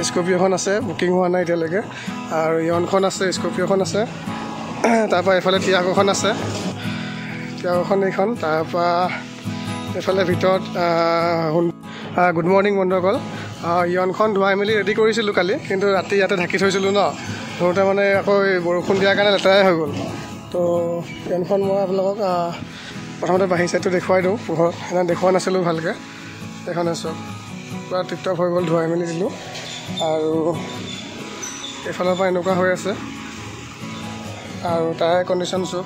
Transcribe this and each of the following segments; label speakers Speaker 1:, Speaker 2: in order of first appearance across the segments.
Speaker 1: স্কৰ্পিঅ'খন আছে, বুকিং হোৱা নাই এতিয়ালৈকে। আৰু ইয়নখন আছে, স্কৰ্পিঅ'খন আছে। তাৰপৰা এইফালে টিয়াগোখন আছে, টিয়াগোখন এইখন। তাৰপৰা এইফালে ভিতৰত গুড মৰ্ণিং বন্ধুসকল। ইয়নখন ধুৱাই মেলি ৰেডি কৰিছিলোঁ কালি, কিন্তু ৰাতি ইয়াতে ঢাকি থৈছিলোঁ ন, ধৰোঁতে মানে আকৌ বৰষুণ দিয়াৰ কাৰণে লেতেৰাই হৈ গ'ল। তো ইয়নখন মই আপোনালোকক প্ৰথমতে বাহিৰ চাইডটো দেখুৱাই দিওঁ পোহৰত, সেইদিনা দেখুওৱা নাছিলোঁ ভালকৈ। এইখনে চব পূৰা টিপটপ হৈ গ'ল, ধুৱাই মেলি দিলোঁ। আৰু এইফালৰ পৰা এনেকুৱা হৈ আছে, আৰু টায়াৰ কণ্ডিশ্যন চব।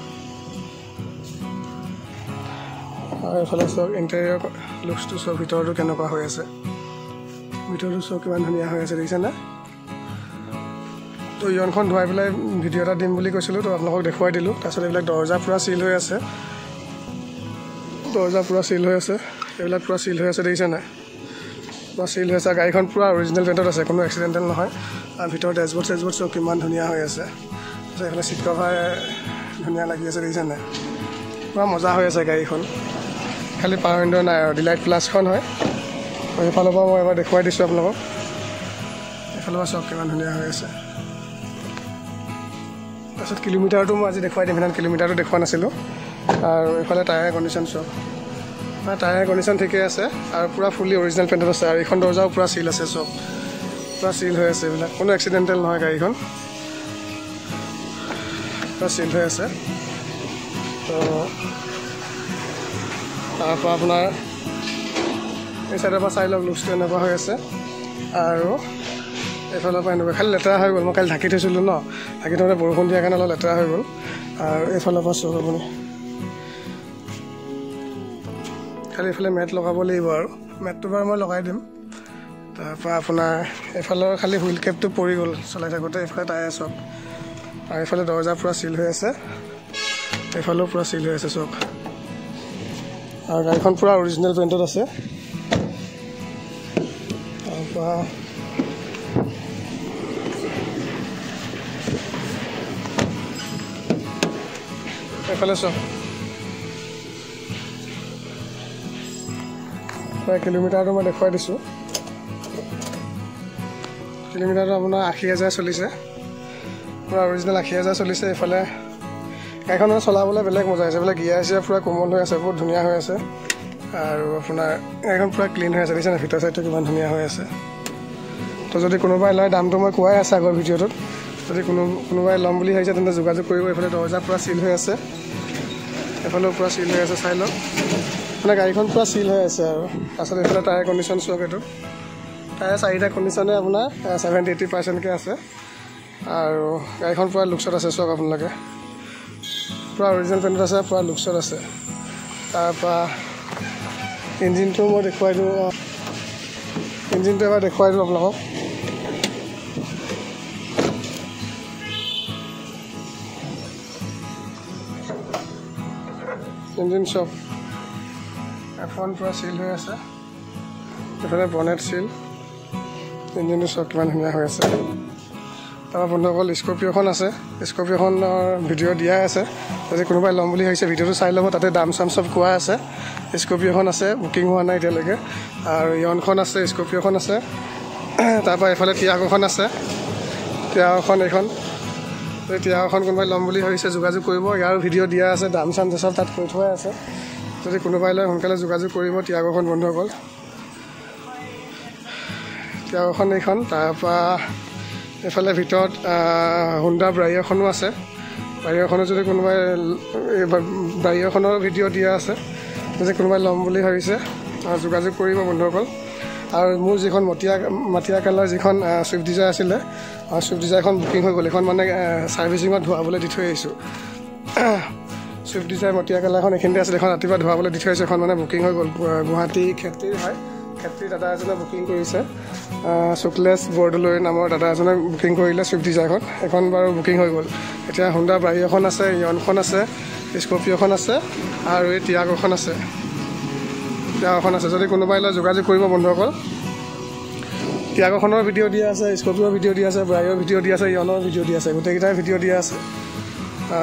Speaker 1: আৰু এইফালে চব ইণ্টেৰিয়ৰ লুকছটো চব, ভিতৰতো কেনেকুৱা হৈ আছে, ভিতৰতো চব কিমান ধুনীয়া হৈ আছে দেখিছেনে। তো ইয়নখন ধুৱাই পেলাই ভিডিঅ' এটা দিম বুলি কৈছিলোঁ, তো আপোনালোকক দেখুৱাই দিলোঁ। তাৰপিছত এইবিলাক দৰ্জা পূৰা চিল হৈ আছে, দৰ্জা পূৰা চিল হৈ আছে, এইবিলাক পূৰা চিল হৈ আছে দেখিছেনে, পূৰা চিল হৈ আছে। গাড়ীখন পূৰা অৰিজিনেল পেইণ্টত আছে, কোনো এক্সিডেণ্টেল নহয়। আৰু ভিতৰত ডেছবৰ্ড চেছবৰ্ড চব কিমান ধুনীয়া হৈ আছে। তাৰপিছত এইফালে চিট কভাৰ ধুনীয়া লাগি আছে দেখিছেনে, পূৰা মজা হৈ আছে গাড়ীখন। খালি পাৱাৰ উইণ্ডো নাই আৰু ডিলাইট প্লাছখন হয়। এইফালৰ পৰা মই এবাৰ দেখুৱাই দিছোঁ আপোনালোকক, এইফালৰ পৰা চব কিমান ধুনীয়া হৈ আছে। তাৰপিছত কিলোমিটাৰটো মই আজি দেখুৱাই দিম, সেইদিনা কিলোমিটাৰটো দেখুওৱা নাছিলোঁ। আৰু এইফালে টায়াৰ কণ্ডিশ্যন চব, টায়াৰ কণ্ডিশ্যন ঠিকেই আছে, আৰু পূৰা ফুলি অৰিজিনেল পেইণ্টত আছে। আৰু এইখন দৰ্জাও পূৰা চিল আছে, চব পূৰা চিল হৈ আছে, এইবিলাক কোনো এক্সিডেণ্টেল নহয়, গাড়ীখন পূৰা চিল হৈ আছে। তো তাৰপৰা আপোনাৰ এই চাইডৰ পৰা চাই লওক, লুকছটো এনেকুৱা হৈ আছে। আৰু এইফালৰ পৰা এনেকুৱা, খালি লেতেৰা হৈ গ'ল, মই কালি ঢাকি থৈছিলোঁ ন, ঢাকি থওঁতে বৰষুণ দিয়াৰ কাৰণে অলপ লেতেৰা হৈ গ'ল। আৰু এইফালৰ পৰা চব আপুনি খালি এইফালে মেট লগাব লাগিব, আৰু মেটটো বাৰু মই লগাই দিম। তাৰপৰা আপোনাৰ এইফালৰ খালি হুইল কেপটো পৰি গ'ল চলাই থাকোঁতে, এইফালে টায়াৰ চব। আৰু এইফালে দৰ্জা পূৰা চিল হৈ আছে, এইফালেও পূৰা চিল হৈ আছে চব। আৰু গাড়ীখন পূৰা অৰিজিনেল পেইণ্টত আছে। তাৰপৰা এইফালে চব কিলোমিটাৰটো মই দেখুৱাই দিছোঁ। কিলোমিটাৰটো আপোনাৰ 80,000 চলিছে, পূৰা অৰিজিনেল 80,000 চলিছে। এইফালে গাড়ীখন মানে চলাবলৈ বেলেগ মজা হৈছে, এইফালে গিয়াৰ চিয়াৰ পূৰা কোমল হৈ আছে, বহুত ধুনীয়া হৈ আছে। আৰু আপোনাৰ গাড়ীখন পূৰা ক্লিন হৈ আছে দেখিছেনে, ভিতৰ চাইডটো কিমান ধুনীয়া হৈ আছে। তো যদি কোনোবাই লয়, দামটো মই কোৱাই আছে আগৰ ভিডিঅ'টোত, যদি কোনোবাই ল'ম বুলি ভাবিছে তেন্তে যোগাযোগ কৰিব। এইফালে দৰ্জা পূৰা চিল হৈ আছে, এইফালেও পূৰা চিল হৈ আছে, চাই লওক মানে গাড়ীখন পূৰা চিল হৈ আছে। আৰু তাৰপিছত এইফালে টায়াৰ কণ্ডিশ্যন চব, এইটো টায়াৰ 4টা কণ্ডিশ্যনে আপোনাৰ 70-80% আছে। আৰু গাড়ীখন পূৰা লুকছত আছে, চব আপোনালোকে পূৰা অৰিজিনেল পেইণ্টত আছে, পূৰা লুকছত আছে। তাৰপৰা ইঞ্জিনটো মই দেখুৱাই দিওঁ, ইঞ্জিনটো এবাৰ দেখুৱাই দিওঁ আপোনালোকক। ইঞ্জিন চব, এখন পূৰা চিল হৈ আছে, এইফালে বনেট চিল, ইঞ্জিনটো চব কিমান ধুনীয়া হৈ আছে। তাৰপৰা বন্ধুসকল স্কৰ্পিঅ'খন আছে, স্কৰ্পিঅ'খনৰ ভিডিঅ' দিয়াই আছে, যদি কোনোবাই ল'ম বুলি ভাবিছে ভিডিঅ'টো চাই ল'ব, তাতে দাম চাম চব কোৱা আছে। স্কৰ্পিঅ'খন আছে, বুকিং হোৱা নাই এতিয়ালৈকে। আৰু ইয়নখন আছে, স্কৰ্পিঅ'খন আছে। তাৰপৰা এইফালে টিয়াগোখন আছে, টিয়াগোখন এইখন, টিয়াগোখন কোনোবাই ল'ম বুলি ভাবিছে যোগাযোগ কৰিব। ইয়াৰ ভিডিঅ' দিয়া আছে, দাম চাম চব তাত কৈ থোৱাই আছে, যদি কোনোবাই লয় সোনকালে যোগাযোগ কৰিব। টিয়াগোখন বন্ধুসকল, টিয়াগোখন এইখন। তাৰপৰা এইফালে ভিতৰত হুণ্ডা ব্ৰাইঅ'খনো আছে, ব্ৰাইঅ'খনো যদি কোনোবাই, ব্ৰাইঅ'খনৰ ভিডিঅ' দিয়া আছে, যদি কোনোবাই ল'ম বুলি ভাবিছে যোগাযোগ কৰিব বন্ধুসকল। আৰু মোৰ যিখন মাটিয়া কালাৰ যিখন ছুইফ্ট ডিজায়াৰ আছিলে, ছুইফ্ট ডিজায়াৰখন বুকিং হৈ গ'ল। এইখন মানে ছাৰ্ভিচিঙত ধুৱাবলৈ দি থৈ আহিছোঁ। ছুইফ্ট ডিজায়াৰ মাটিয়া কালাৰখন এইখিনিতে আছিলে, এখন ৰাতিপুৱা ধুৱাবলৈ দি থৈ আহিছোঁ। এখন মানে বুকিং হৈ গ'ল, গুৱাহাটী খেত্ৰীৰ হয়, খেত্ৰীৰ দাদা এজনে বুকিং কৰিছে, শুক্লেশ বৰদলৈ নামৰ দাদা এজনে বুকিং কৰিলে ছুইফ্ট ডিজায়াৰখন, এখন বাৰু বুকিং হৈ গ'ল। এতিয়া হুণ্ডা ব্ৰাইঅ'খন আছে, ইয়নখন আছে, স্কৰ্পিঅ'খন আছে, আৰু এই টিয়াগোখন আছে, টিয়াগোখন আছে। যদি কোনোবাই লয় যোগাযোগ কৰিব বন্ধুসকল। টিয়াগোখনৰ ভিডিঅ' দিয়া আছে, স্কৰ্পিঅ'ৰ ভিডিঅ' দিয়া আছে, ব্ৰাইঅ'ৰ ভিডিঅ' দিয়া আছে, ইয়নৰ ভিডিঅ' দিয়া আছে, গোটেইকেইটাই ভিডিঅ' দিয়া আছে।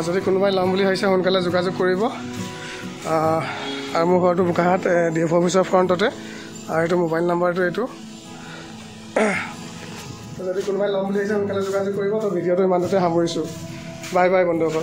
Speaker 1: যদি কোনোবাই ল'ম বুলি ভাবিছে সোনকালে যোগাযোগ কৰিব। আৰু মোৰ ঘৰটো বোকাহাট DF অফিচৰ ফ্ৰণ্টতে, আৰু এইটো মোবাইল নাম্বাৰটো এইটো। যদি কোনোবাই ল'ম বুলি আহিছে সোনকালে যোগাযোগ কৰিব। তো ভিডিঅ'টো ইমানতে সামৰিছোঁ। বাই বাই বন্ধুসকল।